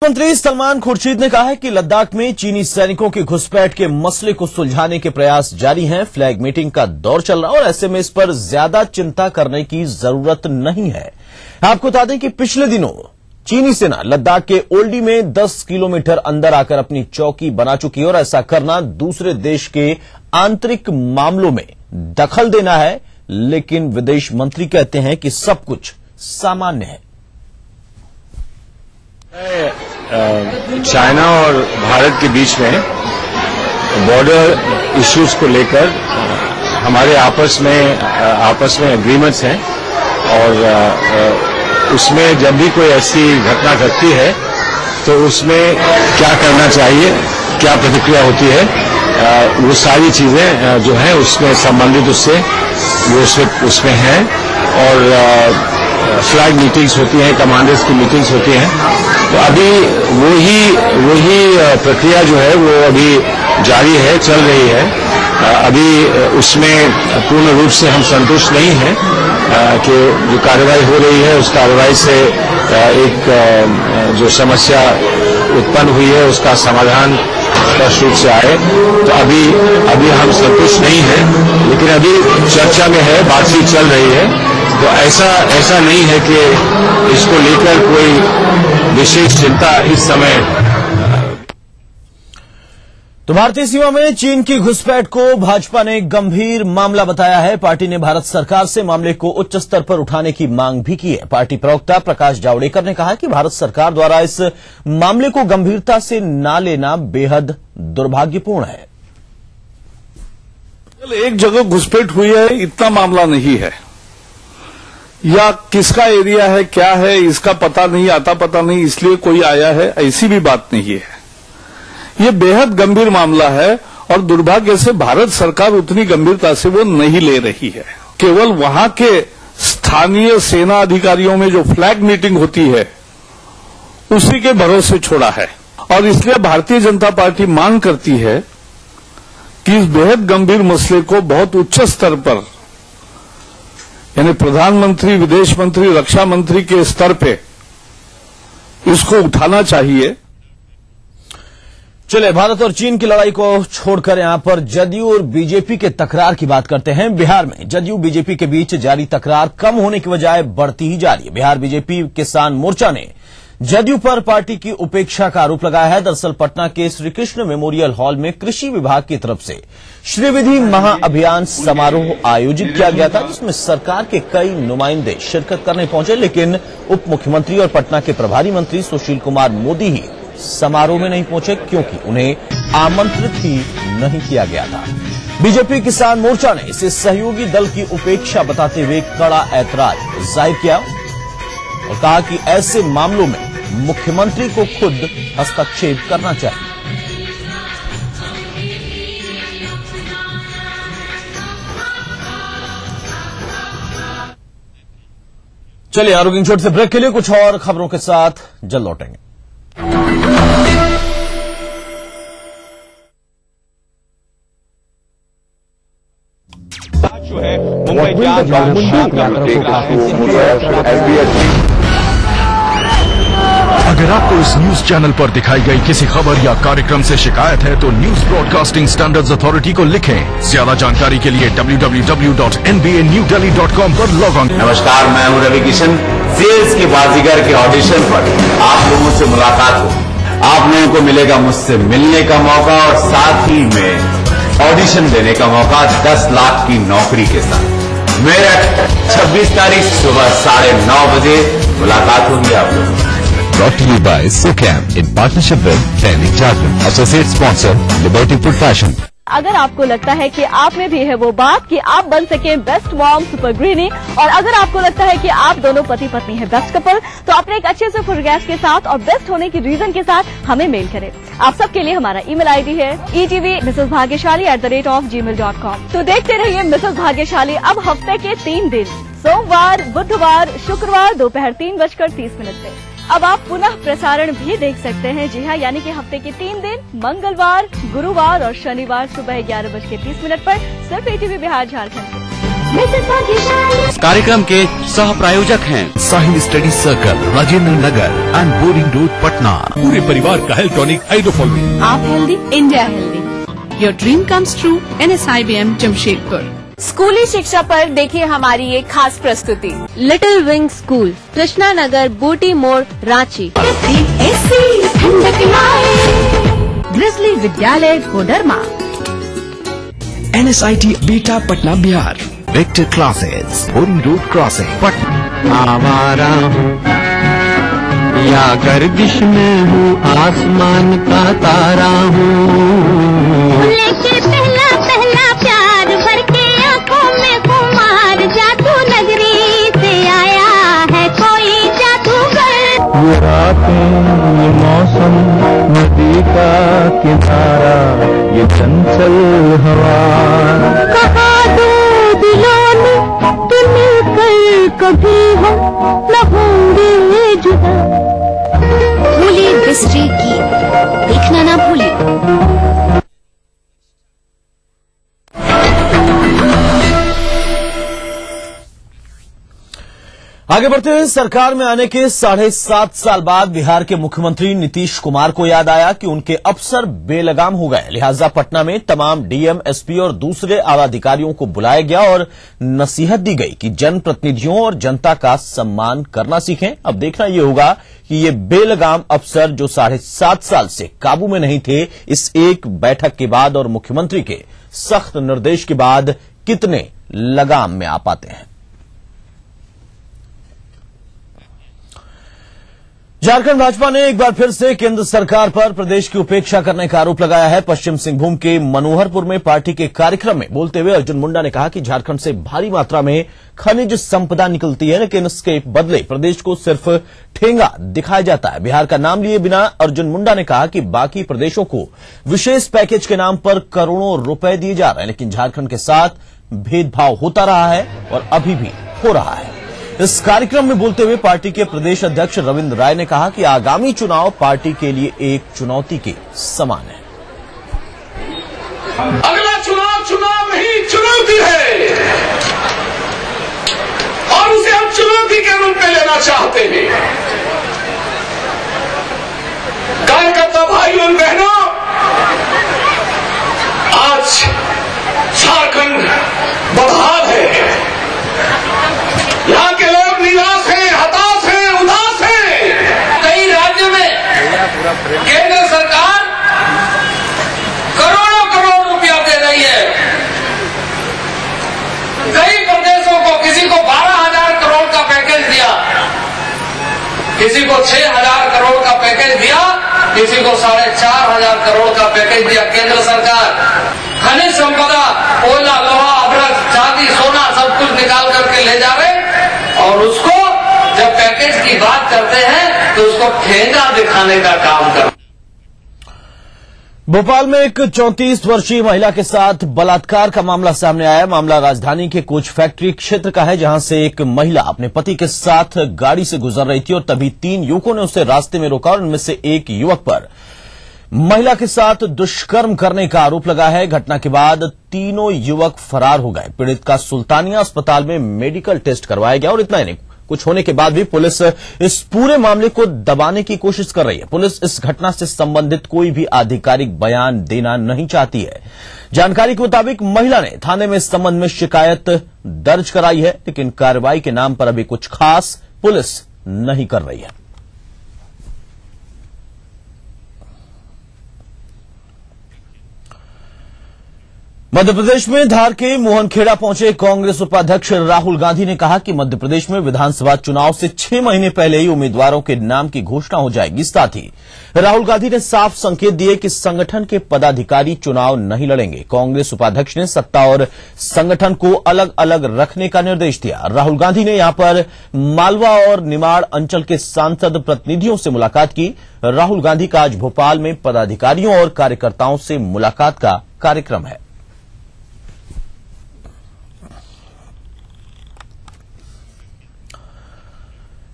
मंत्री सलमान खुर्शीद ने कहा है कि लद्दाख में चीनी सैनिकों की घुसपैठ के मसले को सुलझाने के प्रयास जारी हैं। फ्लैग मीटिंग का दौर चल रहा है और ऐसे में इस पर ज्यादा चिंता करने की जरूरत नहीं है। आपको बता दें कि पिछले दिनों चीनी सेना लद्दाख के ओल्डी में 10 किलोमीटर अंदर आकर अपनी चौकी बना चुकी है और ऐसा करना दूसरे देश के आंतरिक मामलों में दखल देना है, लेकिन विदेश मंत्री कहते हैं कि सब कुछ सामान्य है। चाइना और भारत के बीच में बॉर्डर इश्यूज को लेकर हमारे आपस में एग्रीमेंट्स हैं और उसमें जब भी कोई ऐसी घटना घटती है तो उसमें क्या करना चाहिए, क्या प्रतिक्रिया होती है, वो सारी चीजें जो हैं उसमें संबंधित उसमें हैं और फ्लैग मीटिंग्स होती हैं, कमांडर्स की मीटिंग्स होती हैं। तो अभी वही प्रक्रिया जो है वो अभी जारी है, चल रही है। अभी उसमें पूर्ण रूप से हम संतुष्ट नहीं हैं कि जो कार्रवाई हो रही है उस कार्रवाई से एक जो समस्या उत्पन्न हुई है उसका समाधान स्पष्ट रूप से आए। तो अभी हम संतुष्ट नहीं हैं, लेकिन अभी चर्चा में है, बातचीत चल रही है। तो ऐसा नहीं है कि इसको लेकर कोई विशेष चिंता इस समय। तो भारतीय सीमा में चीन की घुसपैठ को भाजपा ने गंभीर मामला बताया है। पार्टी ने भारत सरकार से मामले को उच्च स्तर पर उठाने की मांग भी की है। पार्टी प्रवक्ता प्रकाश जावड़ेकर ने कहा कि भारत सरकार द्वारा इस मामले को गंभीरता से न लेना बेहद दुर्भाग्यपूर्ण है। एक जगह घुसपैठ हुई है, इतना मामला नहीं है, या किसका एरिया है, क्या है, इसका पता नहीं, आता पता नहीं, इसलिए कोई आया है, ऐसी भी बात नहीं है। ये बेहद गंभीर मामला है और दुर्भाग्य से भारत सरकार उतनी गंभीरता से वो नहीं ले रही है। केवल वहां के स्थानीय सेना अधिकारियों में जो फ्लैग मीटिंग होती है उसी के भरोसे छोड़ा है और इसलिए भारतीय जनता पार्टी मांग करती है कि इस बेहद गंभीर मसले को बहुत उच्च स्तर पर, यानी प्रधानमंत्री, विदेश मंत्री, रक्षा मंत्री के स्तर पे इसको उठाना चाहिए। चलिए भारत और चीन की लड़ाई को छोड़कर यहां पर जदयू और बीजेपी के तकरार की बात करते हैं। बिहार में जदयू बीजेपी के बीच जारी तकरार कम होने की बजाय बढ़ती ही जा रही है। बिहार बीजेपी किसान मोर्चा ने जदयू पर पार्टी की उपेक्षा का आरोप लगाया है। दरअसल पटना के श्रीकृष्ण मेमोरियल हॉल में कृषि विभाग की तरफ से श्रीविधि महाअभियान समारोह आयोजित किया गया था, जिसमें सरकार के कई नुमाइंदे शिरकत करने पहुंचे, लेकिन उप मुख्यमंत्री और पटना के प्रभारी मंत्री सुशील कुमार मोदी ही समारोह में नहीं पहुंचे क्योंकि उन्हें आमंत्रित ही नहीं किया गया था। बीजेपी किसान मोर्चा ने इसे सहयोगी दल की उपेक्षा बताते हुए कड़ा ऐतराज जाहिर किया और कहा कि ऐसे मामलों में मुख्यमंत्री को खुद हस्तक्षेप करना चाहिए। चलिए आरोग्य छोटे से ब्रेक के लिए कुछ और खबरों के साथ जल्द लौटेंगे। जो है मुंबई अगर आपको इस न्यूज चैनल पर दिखाई गई किसी खबर या कार्यक्रम से शिकायत है तो न्यूज ब्रॉडकास्टिंग स्टैंडर्ड्स अथॉरिटी को लिखें। ज्यादा जानकारी के लिए www.nbanewdelhi.com पर लॉग ऑन। नमस्कार, मैं हूं रवि किशन। सेल्स के बाजीगर के ऑडिशन पर आप लोगों से मुलाकात हो। आप लोगों को मिलेगा मुझसे मिलने का मौका और साथ ही में ऑडिशन देने का मौका 10 लाख की नौकरी के साथ। मेरा 26 तारीख सुबह 9:30 बजे मुलाकात होगी आप लोगों। Brought to you by SOCAM in partnership with Dainik Jagran, associate sponsor Liberty Food Fashion। अगर आपको लगता है कि आप में भी है वो बात कि आप बन सके बेस्ट मॉम सुपर ग्रीनी, और अगर आपको लगता है कि आप दोनों पति पत्नी हैं बेस्ट कपल, तो अपने एक अच्छे से फोटोग्राफ के साथ और बेस्ट होने की रीजन के साथ हमें मेल करें। आप सबके लिए हमारा ईमेल आईडी है etv@gmail.com। तो देखते रहिए मिसेस भाग्यशाली अब हफ्ते के 3 दिन, सोमवार, बुधवार, शुक्रवार दोपहर 3:30 पे। अब आप पुनः प्रसारण भी देख सकते हैं। जी हाँ, यानी कि हफ्ते के 3 दिन, मंगलवार, गुरुवार और शनिवार सुबह 11:30 पर सिर्फ ETV बिहार झारखंड से। कार्यक्रम के सह प्रायोजक हैं Sahil study circle, Rajendra Nagar and boring road, Patna. पूरे परिवार का हेल्थ टॉनिक हाइड्रोफॉल। आप healthy, India healthy. Your dream comes true, NSIBM Jamshedpur. स्कूली शिक्षा पर देखिए हमारी ये खास प्रस्तुति। Little wing school, Krishna Nagar, Booti Mor, Ranchi. Grizzly Vidyalaya Koderma. NSIT beta Patna Bihar. Victor classes, boring road crossing, Patna. आवारा हूँ या गर्दिश में हूँ, आसमान का तारा हूँ। लेके पहला पहला प्यार भर के आंखों में कुमार, जादू नगरी से आया है कोई जादूगर। ये रातें, ये मौसम, नदी का किनारा, ये चंचल हवा। कहा दो दिलों ने कि मिलकर कभी हम न होंगे जुदा। भूली दृष्टि की देखना ना भूली। आगे बढ़ते हुए सरकार में आने के 7.5 साल बाद बिहार के मुख्यमंत्री नीतीश कुमार को याद आया कि उनके अफसर बेलगाम हो गए। लिहाजा पटना में तमाम डीएम, एसपी और दूसरे आला अधिकारियों को बुलाया गया और नसीहत दी गई कि जनप्रतिनिधियों और जनता का सम्मान करना सीखें। अब देखना यह होगा कि ये बेलगाम अफसर जो 7.5 साल से काबू में नहीं थे, इस एक बैठक के बाद और मुख्यमंत्री के सख्त निर्देश के बाद कितने लगाम में आ पाते हैं। झारखंड भाजपा ने एक बार फिर से केंद्र सरकार पर प्रदेश की उपेक्षा करने का आरोप लगाया है। पश्चिम सिंहभूम के मनोहरपुर में पार्टी के कार्यक्रम में बोलते हुए अर्जुन मुंडा ने कहा कि झारखंड से भारी मात्रा में खनिज संपदा निकलती है, लेकिन इसके बदले प्रदेश को सिर्फ ठेंगा दिखाया जाता है। बिहार का नाम लिए बिना अर्जुन मुंडा ने कहा कि बाकी प्रदेशों को विशेष पैकेज के नाम पर करोड़ों रुपए दिए जा रहे हैं, लेकिन झारखंड के साथ भेदभाव होता रहा है और अभी भी हो रहा है। इस कार्यक्रम में बोलते हुए पार्टी के प्रदेश अध्यक्ष रविंद्र राय ने कहा कि आगामी चुनाव पार्टी के लिए एक चुनौती के समान है। अगला चुनाव नहीं, चुनौती है और उसे हम चुनौती के रूप में लेना चाहते हैं। कार्यकर्ता भाइयों और बहनों, आज झारखंड बदहाल है। यहाँ के लोग निराश हैं, हताश हैं, उदास हैं। कई राज्य में केंद्र सरकार करोड़ों करोड़ रुपया दे रही है। कई प्रदेशों को किसी को 12,000 करोड़ का पैकेज दिया, किसी को 6,000 करोड़ का पैकेज दिया, किसी को 4,500 करोड़ का पैकेज दिया केंद्र सरकार। खनिज संपदा, कोयला, लोहा, अभ्रक, चांदी, सोना सब कुछ निकाल करके ले जा रहे और उसको जब पैकेज की बात करते हैं तो उसको ठेंगा दिखाने का काम कर। भोपाल में एक 34 वर्षीय महिला के साथ बलात्कार का मामला सामने आया। मामला राजधानी के कोच फैक्ट्री क्षेत्र का है, जहां से एक महिला अपने पति के साथ गाड़ी से गुजर रही थी और तभी 3 युवकों ने उसे रास्ते में रोका और उनमें से एक युवक पर महिला के साथ दुष्कर्म करने का आरोप लगा है। घटना के बाद तीनों युवक फरार हो गए। पीड़ित का सुल्तानिया अस्पताल में मेडिकल टेस्ट करवाया गया और इतना ही नहीं, कुछ होने के बाद भी पुलिस इस पूरे मामले को दबाने की कोशिश कर रही है। पुलिस इस घटना से संबंधित कोई भी आधिकारिक बयान देना नहीं चाहती है। जानकारी के मुताबिक महिला ने थाने में इस संबंध में शिकायत दर्ज कराई है, लेकिन कार्रवाई के नाम पर अभी कुछ खास पुलिस नहीं कर रही है। मध्य प्रदेश में धार के मोहनखेड़ा पहुंचे कांग्रेस उपाध्यक्ष राहुल गांधी ने कहा कि मध्य प्रदेश में विधानसभा चुनाव से 6 महीने पहले ही उम्मीदवारों के नाम की घोषणा हो जाएगी। साथ ही राहुल गांधी ने साफ संकेत दिए कि संगठन के पदाधिकारी चुनाव नहीं लड़ेंगे। कांग्रेस उपाध्यक्ष ने सत्ता और संगठन को अलग अलग रखने का निर्देश दिया। राहुल गांधी ने यहां पर मालवा और निमाड़ अंचल के सांसद प्रतिनिधियों से मुलाकात की। राहुल गांधी का आज भोपाल में पदाधिकारियों और कार्यकर्ताओं से मुलाकात का कार्यक्रम है।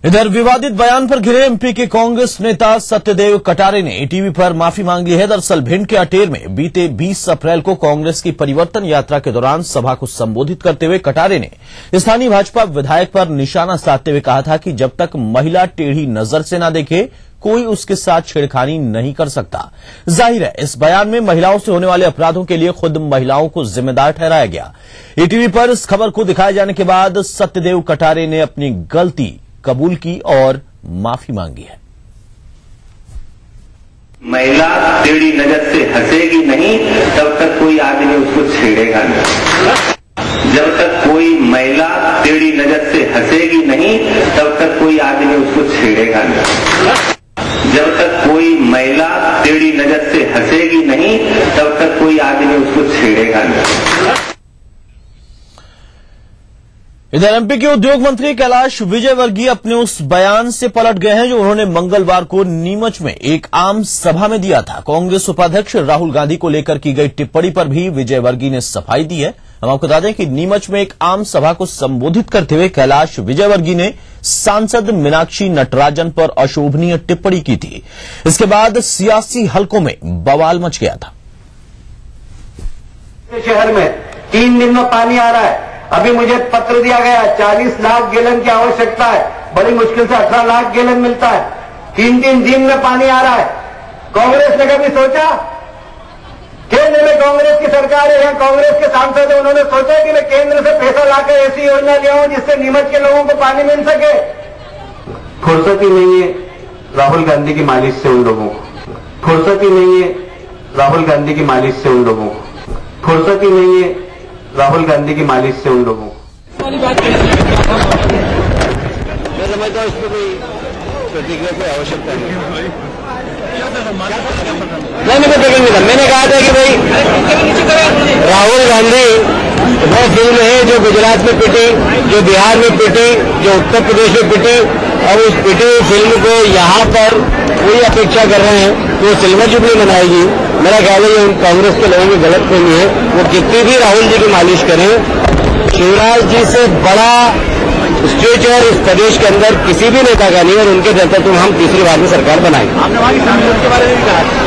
इधर विवादित बयान पर घिरे एमपी के कांग्रेस नेता सत्यदेव कटारे ने टीवी पर माफी मांग ली है। दरअसल भिंड के अटेर में बीते 20 अप्रैल को कांग्रेस की परिवर्तन यात्रा के दौरान सभा को संबोधित करते हुए कटारे ने स्थानीय भाजपा विधायक पर निशाना साधते हुए कहा था कि जब तक महिला टेढ़ी नजर से न देखे कोई उसके साथ छेड़खानी नहीं कर सकता। जाहिर है इस बयान में महिलाओं से होने वाले अपराधों के लिए खुद महिलाओं को जिम्मेदार ठहराया गया। टीवी पर इस खबर को दिखाए जाने के बाद सत्यदेव कटारे ने अपनी गलती कबूल की और माफी मांगी है। महिला टेढ़ी नजर से हंसेगी नहीं तब तक कोई आदमी उसको छेड़ेगा नहीं। जब तक कोई महिला टेढ़ी नजर से हंसेगी नहीं तब तक कोई आदमी उसको छेड़ेगा नहीं। जब तक कोई महिला टेढ़ी नजर से हंसेगी नहीं तब तक कोई आदमी उसको छेड़ेगा नहीं। इधर एमपी के उद्योग मंत्री कैलाश विजयवर्गीय अपने उस बयान से पलट गए हैं जो उन्होंने मंगलवार को नीमच में एक आम सभा में दिया था। कांग्रेस उपाध्यक्ष राहुल गांधी को लेकर की गई टिप्पणी पर भी विजयवर्गीय ने सफाई दी है। हम आपको बता दें कि नीमच में एक आम सभा को संबोधित करते हुए कैलाश विजयवर्गीय ने सांसद मीनाक्षी नटराजन पर अशोभनीय टिप्पणी की थी। इसके बाद सियासी हलकों में बवाल मच गया था। शहर में 3 दिन में पानी आ रहा है। अभी मुझे पत्र दिया गया 40 लाख गैलन की आवश्यकता है। बड़ी मुश्किल से 18 लाख गैलन मिलता है। 3 दिन में पानी आ रहा है। कांग्रेस ने कभी सोचा? केंद्र में कांग्रेस की सरकार है, यहाँ कांग्रेस के सांसद है, उन्होंने सोचा कि मैं केंद्र से पैसा लाकर ऐसी योजना ले आऊं जिससे नीमच के लोगों को पानी मिल सके? फुर्सत ही नहीं है राहुल गांधी की मालिश से उन लोगों को। फुर्सत ही नहीं है राहुल गांधी की मालिश से उन लोगों को। फुर्सत ही नहीं है राहुल गांधी की मालिश से उन लोगों को। मैं समझता हूं इसमें कोई प्रतिक्रिया की आवश्यकता नहीं। मैंने कहा था कि भाई राहुल गांधी वो फिल्म है जो गुजरात में पिटी, जो बिहार में पिटी, जो उत्तर प्रदेश में पिटी, और उस पिटी हुई फिल्म को यहाँ पर कोई अपेक्षा कर रहे हैं तो सिल्वर जुबली मनाएगी। मेरा ख्याल है ये उन कांग्रेस के लोगों की गलतफहमी है। वो कितनी भी राहुल जी की मालिश करें, शिवराज जी से बड़ा स्टेचर इस प्रदेश के अंदर किसी भी नेता का नहीं, और उनके नेतृत्व में हम तीसरी बार में सरकार बनाएंगे। आपने हमारी सांसद के बारे में भी कहा।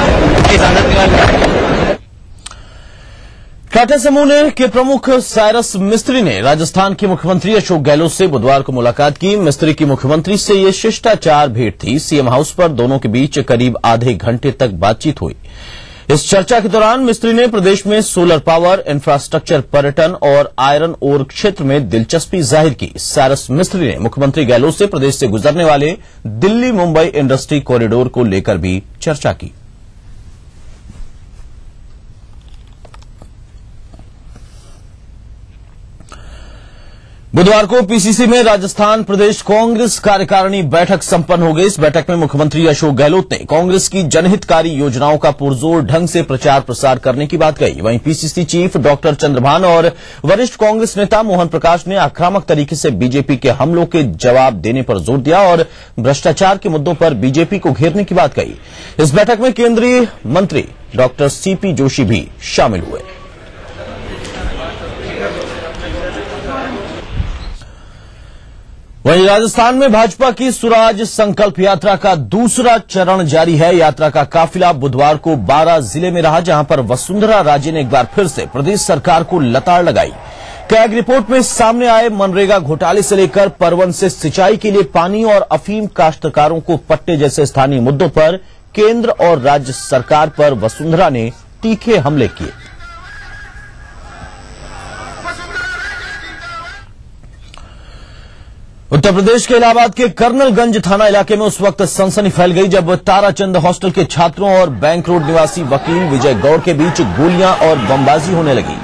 टाटा समूह के प्रमुख साइरस मिस्त्री ने राजस्थान के मुख्यमंत्री अशोक गहलोत से बुधवार को मुलाकात की। मिस्त्री की मुख्यमंत्री से ये शिष्टाचार भेंट थी। सीएम हाउस पर दोनों के बीच करीब आधे घंटे तक बातचीत हुई। इस चर्चा के दौरान मिस्त्री ने प्रदेश में सोलर पावर, इंफ्रास्ट्रक्चर, पर्यटन और आयरन ओर क्षेत्र में दिलचस्पी जाहिर की। साइरस मिस्त्री ने मुख्यमंत्री गहलोत से प्रदेश से गुजरने वाले दिल्ली मुंबई इंडस्ट्री कॉरिडोर को लेकर भी चर्चा की। बुधवार को पीसीसी में राजस्थान प्रदेश कांग्रेस कार्यकारिणी बैठक संपन्न हो गई। इस बैठक में मुख्यमंत्री अशोक गहलोत ने कांग्रेस की जनहितकारी योजनाओं का पुरजोर ढंग से प्रचार प्रसार करने की बात कही। वहीं पीसीसी चीफ डॉक्टर चंद्रभान और वरिष्ठ कांग्रेस नेता मोहन प्रकाश ने आक्रामक तरीके से बीजेपी के हमलों के जवाब देने पर जोर दिया और भ्रष्टाचार के मुद्दों पर बीजेपी को घेरने की बात कही। इस बैठक में केंद्रीय मंत्री डॉक्टर सीपी जोशी भी शामिल हुए। वहीं राजस्थान में भाजपा की स्वराज संकल्प यात्रा का दूसरा चरण जारी है। यात्रा का काफिला बुधवार को 12 जिले में रहा, जहां पर वसुंधरा राजे ने एक बार फिर से प्रदेश सरकार को लताड़ लगाई। कैग रिपोर्ट में सामने आए मनरेगा घोटाले से लेकर परवन से सिंचाई के लिए पानी और अफीम काश्तकारों को पट्टे जैसे स्थानीय मुद्दों पर केंद्र और राज्य सरकार पर वसुंधरा ने तीखे हमले किए। उत्तर प्रदेश के इलाहाबाद के कर्नलगंज थाना इलाके में उस वक्त सनसनी फैल गई जब ताराचंद हॉस्टल के छात्रों और बैंक रोड निवासी वकील विजय गौड़ के बीच गोलियां और बमबाजी होने लगी।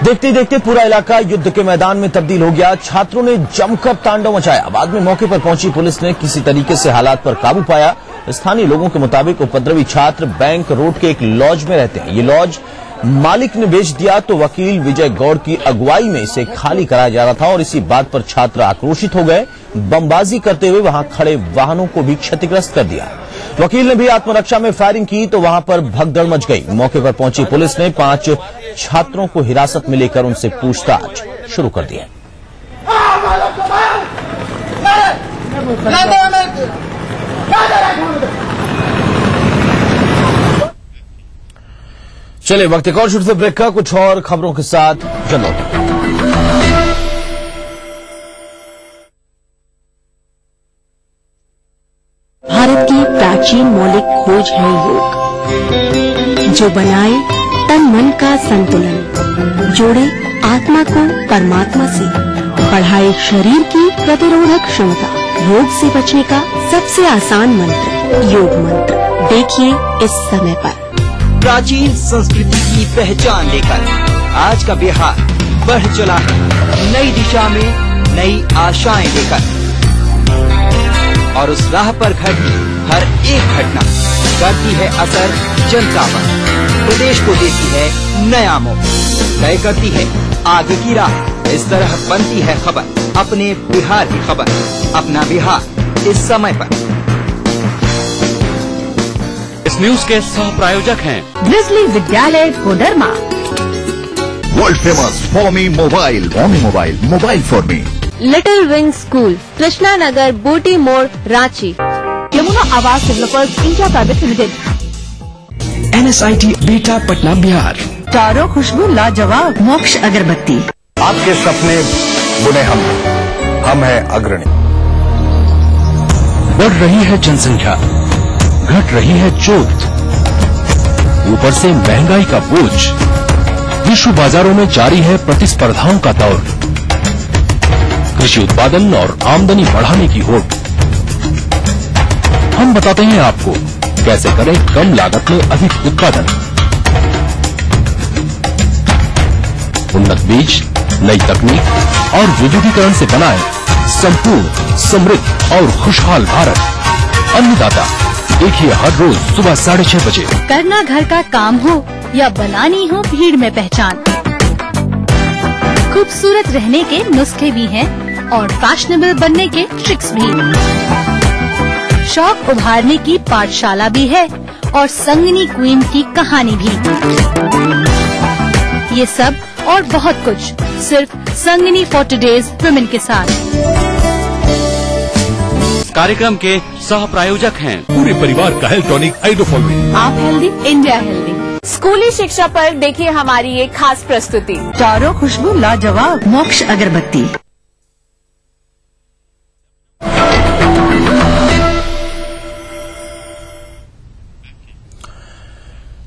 देखते ही देखते पूरा इलाका युद्ध के मैदान में तब्दील हो गया। छात्रों ने जमकर तांडव मचाया। बाद में मौके पर पहुंची पुलिस ने किसी तरीके से हालात पर काबू पाया। स्थानीय लोगों के मुताबिक उपद्रवी छात्र बैंक रोड के एक लॉज में रहते हैं। ये लॉज मालिक ने बेच दिया तो वकील विजय गौड़ की अगुवाई में इसे खाली कराया जा रहा था और इसी बात पर छात्र आक्रोशित हो गए। बमबाजी करते हुए वहां खड़े वाहनों को भी क्षतिग्रस्त कर दिया। वकील ने भी आत्मरक्षा में फायरिंग की तो वहां पर भगदड़ मच गई। मौके पर पहुंची पुलिस ने 5 छात्रों को हिरासत में लेकर उनसे पूछताछ शुरू कर दी है। चलिए वक्त एक और छोटे ब्रेक का, कुछ और खबरों के साथ चलो। भारत की प्राचीन मौलिक खोज है योग, जो बनाए तन मन का संतुलन, जोड़े आत्मा को परमात्मा से, बढ़ाए शरीर की प्रतिरोधक क्षमता। रोग से बचने का सबसे आसान मंत्र योग मंत्र। देखिए इस समय पर। प्राचीन संस्कृति की पहचान लेकर आज का बिहार बढ़ चला है नई दिशा में, नई आशाएं लेकर, और उस राह पर घटी हर एक घटना करती है असर जनता पर, प्रदेश को देती है नया मोड़, तय करती है आगे की राह। इस तरह बनती है खबर, अपने बिहार की खबर, अपना बिहार इस समय पर। इस न्यूज के सह प्रायोजक हैं grizzly Vidyalaya Koderma, world famous फॉर्मी mobile, mobile for me, little wing school, Krishna Nagar, Booti Mor, Ranchi, Yamuna Awas developers India private limited, NSIT beta Patna Bihar, चारों खुशबू लाजवाब, मोक्ष अगरबत्ती। आपके सपने बुने हम हैं अग्रणी। बढ़ रही है जनसंख्या, घट रही है जोत, ऊपर से महंगाई का बोझ, विश्व बाजारों में जारी है प्रतिस्पर्धाओं का दौर, कृषि उत्पादन और आमदनी बढ़ाने की होड़। हम बताते हैं आपको कैसे करें कम लागत में अधिक उत्पादन। उन्नत बीज, नई तकनीक और विद्युतीकरण से बनाए संपूर्ण, समृद्ध और खुशहाल भारत। अन्नदाता देखिए हर रोज सुबह 6:30 बजे। करना घर का काम हो या बनानी हो भीड़ में पहचान, खूबसूरत रहने के नुस्खे भी हैं और फैशनेबल बनने के ट्रिक्स भी। शौक उभारने की पाठशाला भी है और संगनी क्वीन की कहानी भी। ये सब और बहुत कुछ सिर्फ संगनी फॉर टुडेज वुमेन के साथ। कार्यक्रम के सह प्रायोजक हैं पूरे परिवार का हेल्थ टॉनिक हाइड्रोफॉल। आप हेल्दी, इंडिया हेल्दी। स्कूली शिक्षा पर देखिए हमारी ये खास प्रस्तुति, चारों खुशबू लाजवाब, मोक्ष अगरबत्ती।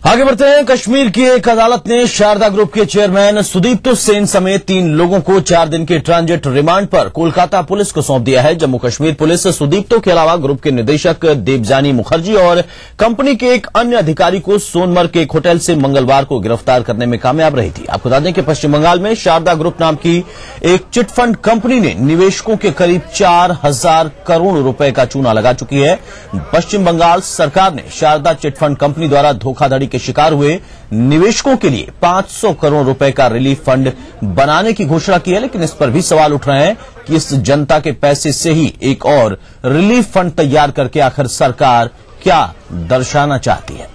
आगे बढ़ते हैं। कश्मीर की एक अदालत ने शारदा ग्रुप के चेयरमैन सुदीप्तो सेन समेत 3 लोगों को 4 दिन के ट्रांजिट रिमांड पर कोलकाता पुलिस को सौंप दिया है। जम्मू कश्मीर पुलिस सुदीप्तो के अलावा ग्रुप के निदेशक देवजानी मुखर्जी और कंपनी के एक अन्य अधिकारी को सोनमर्ग के एक होटल से मंगलवार को गिरफ्तार करने में कामयाब रही थी। आपको बता दें कि पश्चिम बंगाल में शारदा ग्रुप नाम की एक चिटफंड कंपनी ने निवेशकों के करीब 4,000 करोड़ रुपए का चूना लगा चुकी है। पश्चिम बंगाल सरकार ने शारदा चिटफंड कंपनी द्वारा धोखाधड़ी के शिकार हुए निवेशकों के लिए 500 करोड़ रुपए का रिलीफ फंड बनाने की घोषणा की है, लेकिन इस पर भी सवाल उठ रहे हैं कि इस जनता के पैसे से ही एक और रिलीफ फंड तैयार करके आखिर सरकार क्या दर्शाना चाहती है।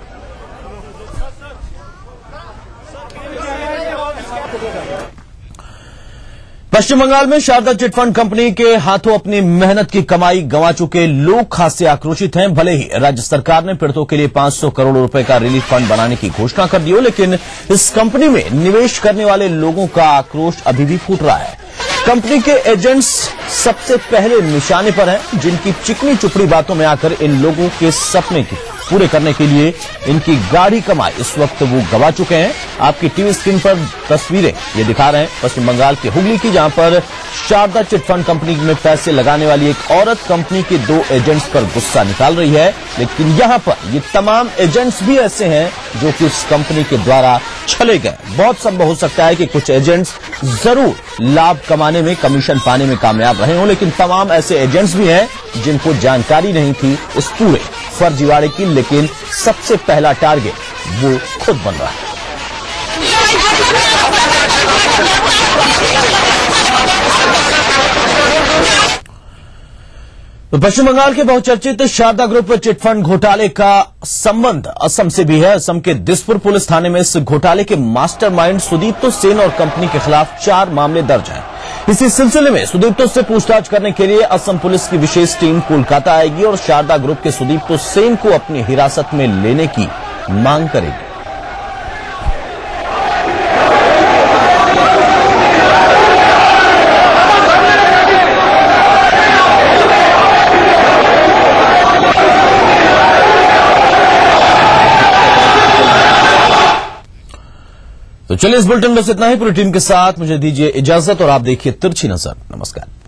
पश्चिम बंगाल में शारदा चिटफंड कंपनी के हाथों अपनी मेहनत की कमाई गंवा चुके लोग खासे आक्रोशित हैं। भले ही राज्य सरकार ने पीड़ितों के लिए 500 करोड़ रुपए का रिलीफ फंड बनाने की घोषणा कर दी हो, लेकिन इस कंपनी में निवेश करने वाले लोगों का आक्रोश अभी भी फूट रहा है। कंपनी के एजेंट्स सबसे पहले निशाने पर हैं, जिनकी चिकनी चुपड़ी बातों में आकर इन लोगों के सपने पूरे करने के लिए इनकी गाढ़ी कमाई इस वक्त वो गवा चुके हैं। आपकी टीवी स्क्रीन पर तस्वीरें ये दिखा रहे हैं पश्चिम बंगाल के हुगली की, जहां पर शारदा चिटफंड कंपनी में पैसे लगाने वाली एक औरत कंपनी के 2 एजेंट्स पर गुस्सा निकाल रही है। लेकिन यहां पर ये तमाम एजेंट्स भी ऐसे हैं जो कि उस कंपनी के द्वारा छले गए। बहुत संभव हो सकता है कि कुछ एजेंट्स जरूर लाभ कमाने में, कमीशन पाने में कामयाब रहे हों, लेकिन तमाम ऐसे एजेंट्स भी हैं जिनको जानकारी नहीं थी इस पूरे फर्जीवाड़े की, लेकिन सबसे पहला टारगेट वो खुद बन रहा है। तो पश्चिम बंगाल के बहुचर्चित शारदा ग्रुप चिटफंड घोटाले का संबंध असम से भी है। असम के दिसपुर पुलिस थाने में इस घोटाले के मास्टरमाइंड सुदीप्तो सेन और कंपनी के खिलाफ 4 मामले दर्ज हैं। इसी सिलसिले में सुदीप्तो से पूछताछ करने के लिए असम पुलिस की विशेष टीम कोलकाता आएगी और शारदा ग्रुप के सुदीप्तो सेन को अपनी हिरासत में लेने की मांग करेगी। तो चलिए इस बुलेटिन में इतना ही। पूरी टीम के साथ मुझे दीजिए इजाजत और आप देखिए तिरछी नजर। नमस्कार।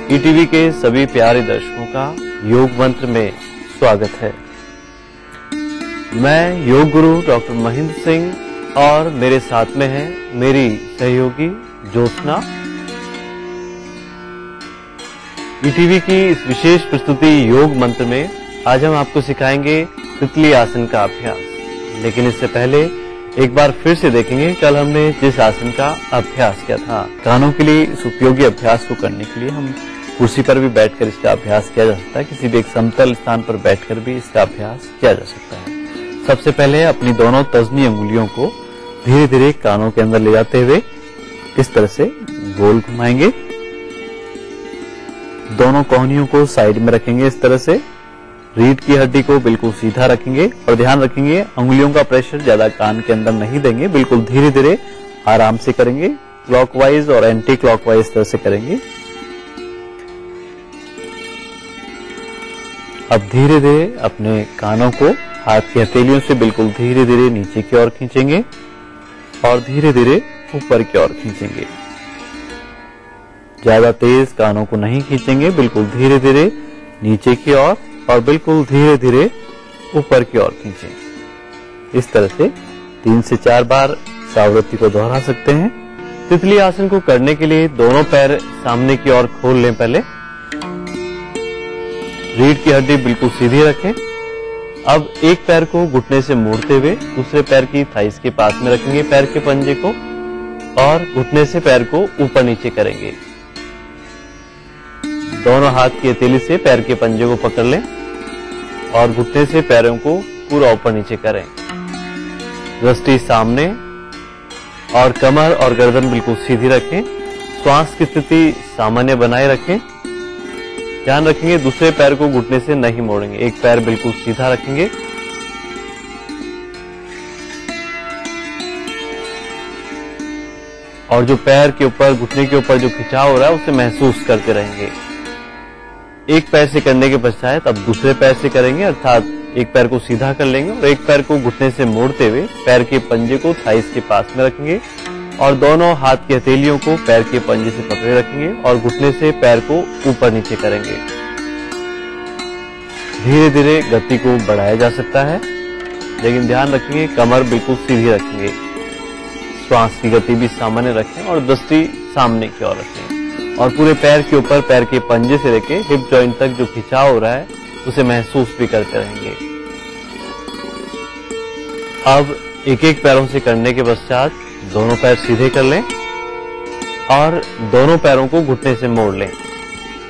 ईटीवी के सभी प्यारे दर्शकों का योग मंत्र में स्वागत है। मैं योग गुरु डॉक्टर महेंद्र सिंह और मेरे साथ में है मेरी सहयोगी ज्योत्सना। ईटीवी की इस विशेष प्रस्तुति योग मंत्र में आज हम आपको सिखाएंगे तितली आसन का अभ्यास। लेकिन इससे पहले एक बार फिर से देखेंगे कल हमने जिस आसन का अभ्यास किया था। कानों के लिए इस उपयोगी अभ्यास को करने के लिए हम कुर्सी पर भी बैठकर इसका अभ्यास किया जा सकता है। किसी भी एक समतल स्थान पर बैठकर भी इसका अभ्यास किया जा सकता है। सबसे पहले अपनी दोनों तर्जनी अंगुलियों को धीरे धीरे कानों के अंदर ले जाते हुए इस तरह से गोल घुमाएंगे। दोनों कोहनियों को साइड में रखेंगे इस तरह से। रीढ़ की हड्डी को बिल्कुल सीधा रखेंगे और ध्यान रखेंगे अंगुलियों का प्रेशर ज्यादा कान के अंदर नहीं देंगे। बिल्कुल धीरे धीरे आराम से करेंगे। क्लॉकवाइज और एंटी क्लॉकवाइज तरह से करेंगे। अब धीरे धीरे अपने कानों को हाथ की हथेलियों से बिल्कुल धीरे धीरे नीचे की ओर खींचेंगे और धीरे धीरे ऊपर की ओर खींचेंगे। ज्यादा तेज कानों को नहीं खींचेंगे। बिल्कुल धीरे धीरे नीचे की ओर और बिल्कुल धीरे धीरे ऊपर की ओर खींचें। इस तरह से 3 से 4 बार इस आवृत्ति को दोहरा सकते हैं। तितली आसन को करने के लिए दोनों पैर सामने की ओर खोल लें। पहले रीढ़ की हड्डी बिल्कुल सीधी रखें। अब एक पैर को घुटने से मोड़ते हुए दूसरे पैर की थाइस के पास में रखेंगे पैर के पंजे को और घुटने से पैर को ऊपर नीचे करेंगे। दोनों हाथ की हथेली से पैर के पंजे को पकड़ लें और घुटने से पैरों को पूरा ऊपर नीचे करें। दृष्टि सामने और कमर और गर्दन बिल्कुल सीधी रखें। श्वास की स्थिति सामान्य बनाए रखें। ध्यान रखेंगे दूसरे पैर को घुटने से नहीं मोड़ेंगे। एक पैर बिल्कुल सीधा रखेंगे। और जो पैर के ऊपर घुटने के ऊपर जो खिंचाव हो रहा है उसे महसूस करते रहेंगे। एक पैर से करने के पश्चात अब दूसरे पैर से करेंगे, अर्थात एक पैर को सीधा कर लेंगे और एक पैर को घुटने से मोड़ते हुए पैर के पंजे को थाइस के पास में रखेंगे और दोनों हाथ की हथेलियों को पैर के पंजे से पकड़े रखेंगे और घुटने से पैर को ऊपर नीचे करेंगे। धीरे धीरे गति को बढ़ाया जा सकता है, लेकिन ध्यान रखेंगे कमर बिल्कुल सीधी रखेंगे। श्वास की गति भी सामान्य रखें और दृष्टि सामने की ओर रखें और पूरे पैर के ऊपर पैर के पंजे से लेके हिप जॉइंट तक जो खिंचाव हो रहा है उसे महसूस भी करते रहेंगे। अब एक एक पैरों से करने के पश्चात दोनों पैर सीधे कर लें और दोनों पैरों को घुटने से मोड़ लें,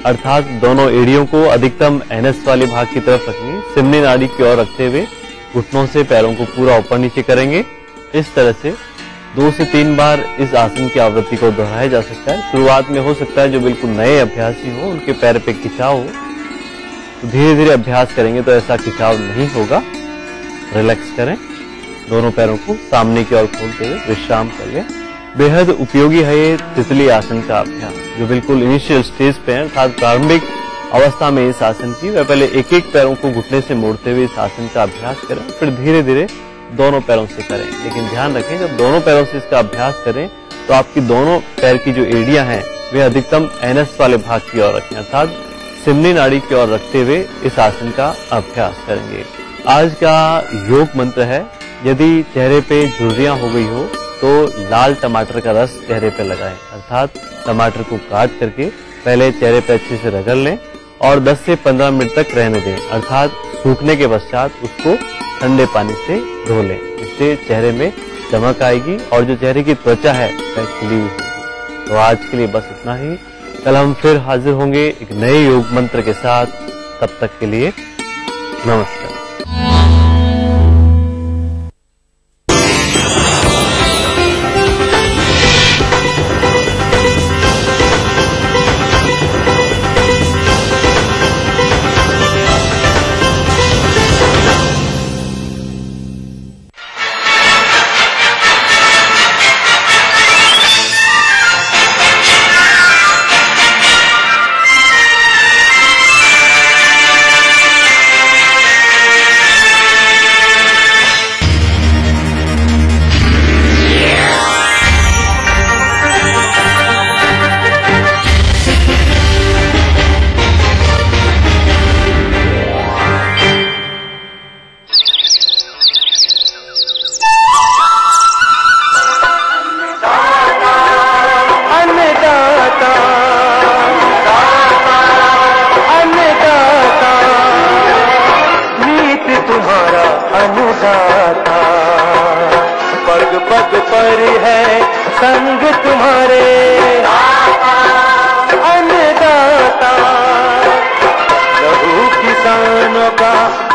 अर्थात दोनों एड़ियों को अधिकतम एनएस वाले भाग की तरफ रखेंगे। सिमनी नाड़ी की ओर रखते हुए घुटनों से पैरों को पूरा ऊपर नीचे करेंगे। इस तरह से 2 से 3 बार इस आसन की आवृत्ति को दोहराया जा सकता है। शुरुआत में हो सकता है जो बिल्कुल नए अभ्यासी हो उनके पैर पे खिंचाव हो, तो धीरे धीरे अभ्यास करेंगे तो ऐसा खिंचाव नहीं होगा। रिलैक्स करें, दोनों पैरों को सामने की ओर खोलते हुए विश्राम कर लें। बेहद उपयोगी है ये तितली आसन का अभ्यास, जो बिल्कुल इनिशियल स्टेज पे है, अर्थात प्रारंभिक अवस्था में इस आसन की। वह पहले एक एक पैरों को घुटने से मोड़ते हुए इस आसन का अभ्यास करें, फिर धीरे धीरे दोनों पैरों से करें। लेकिन ध्यान रखें, जब दोनों पैरों से इसका अभ्यास करें तो आपकी दोनों पैर की जो एड़ियां हैं वे अधिकतम एनएस वाले भाग की ओर रखें, अर्थात सिमनी नाड़ी की ओर रखते हुए इस आसन का अभ्यास करेंगे। आज का योग मंत्र है, यदि चेहरे पे झुर्रियां हो गई हो तो लाल टमाटर का रस चेहरे पे लगाएं, अर्थात टमाटर को काट करके पहले चेहरे पे अच्छे से रगड़ लें और 10 से 15 मिनट तक रहने दें, अर्थात सूखने के पश्चात उसको ठंडे पानी से धो लें। इससे चेहरे में चमक आएगी और जो चेहरे की त्वचा है वह खिली हुई होगी। तो आज के लिए बस इतना ही। कल हम फिर हाजिर होंगे एक नए योग मंत्र के साथ। तब तक के लिए नमस्कार।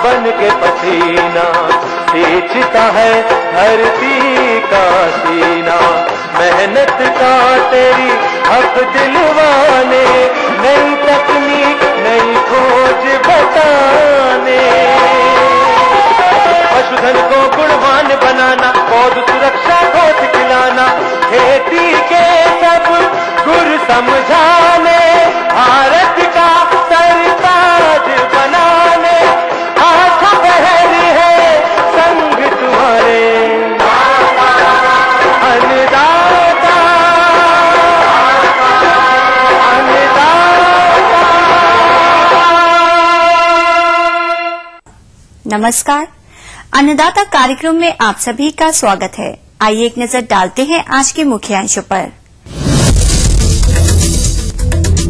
बन के पसीना सींचता है धरती का सीना, मेहनत का तेरी हक दिलवाने, नई तकनीक नई खोज बताने, पशुधन को गुणवान बनाना, पौध सुरक्षा खोज खिलाना, खेती के सब गुर समझाने, भारत का सरताज बनाने, हाथ पहरी है संग तुम्हारे अन्नदाता, नमस्कार। अन्नदाता कार्यक्रम में आप सभी का स्वागत है। आइए एक नजर डालते हैं आज के मुख्य अंशों पर।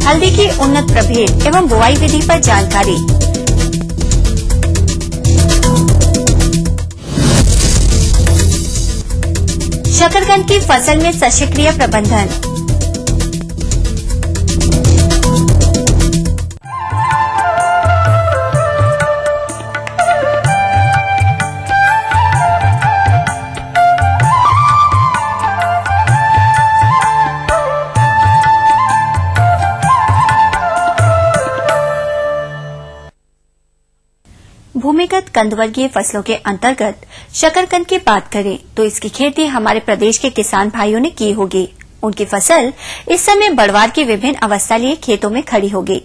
हल्दी की उन्नत प्रभेद एवं बुआई विधि पर जानकारी, शकरकंद की फसल में सस्यक्रिया प्रबंधन, भूमिगत कंदवर्गीय फसलों के अंतर्गत शकरकंद की बात करें तो इसकी खेती हमारे प्रदेश के किसान भाइयों ने की होगी। उनकी फसल इस समय बढ़वार की विभिन्न अवस्था लिए खेतों में खड़ी होगी,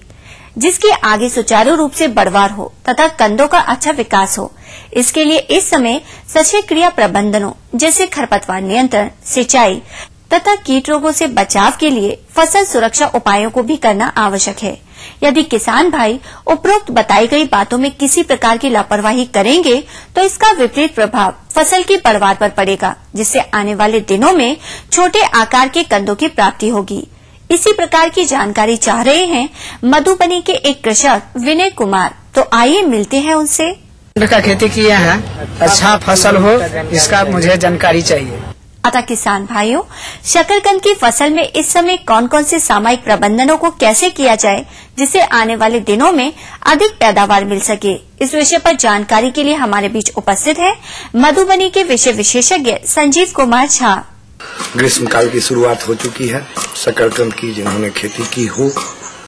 जिसकी आगे सुचारू रूप से बढ़वार हो तथा कंदों का अच्छा विकास हो। इसके लिए इस समय सचल क्रिया प्रबंधनों जैसे खरपतवार नियंत्रण, सिंचाई तथा कीट रोगों से बचाव के लिए फसल सुरक्षा उपायों को भी करना आवश्यक है। यदि किसान भाई उपरोक्त बताई गई बातों में किसी प्रकार की लापरवाही करेंगे तो इसका विपरीत प्रभाव फसल की पैदावार पर पड़ेगा, जिससे आने वाले दिनों में छोटे आकार के कंदों की प्राप्ति होगी। इसी प्रकार की जानकारी चाह रहे हैं मधुबनी के एक कृषक विनय कुमार, तो आइए मिलते हैं उनसे। का खेती किए हैं, अच्छा फसल हो इसका मुझे जानकारी चाहिए। अतः किसान भाइयों, शकरकंद की फसल में इस समय कौन कौन से सामयिक प्रबंधनों को कैसे किया जाए जिससे आने वाले दिनों में अधिक पैदावार मिल सके, इस विषय पर जानकारी के लिए हमारे बीच उपस्थित है मधुबनी के विषय विशेषज्ञ संजीव कुमार झा। ग्रीष्म काल की शुरुआत हो चुकी है। शकरकंद की जिन्होंने खेती की हो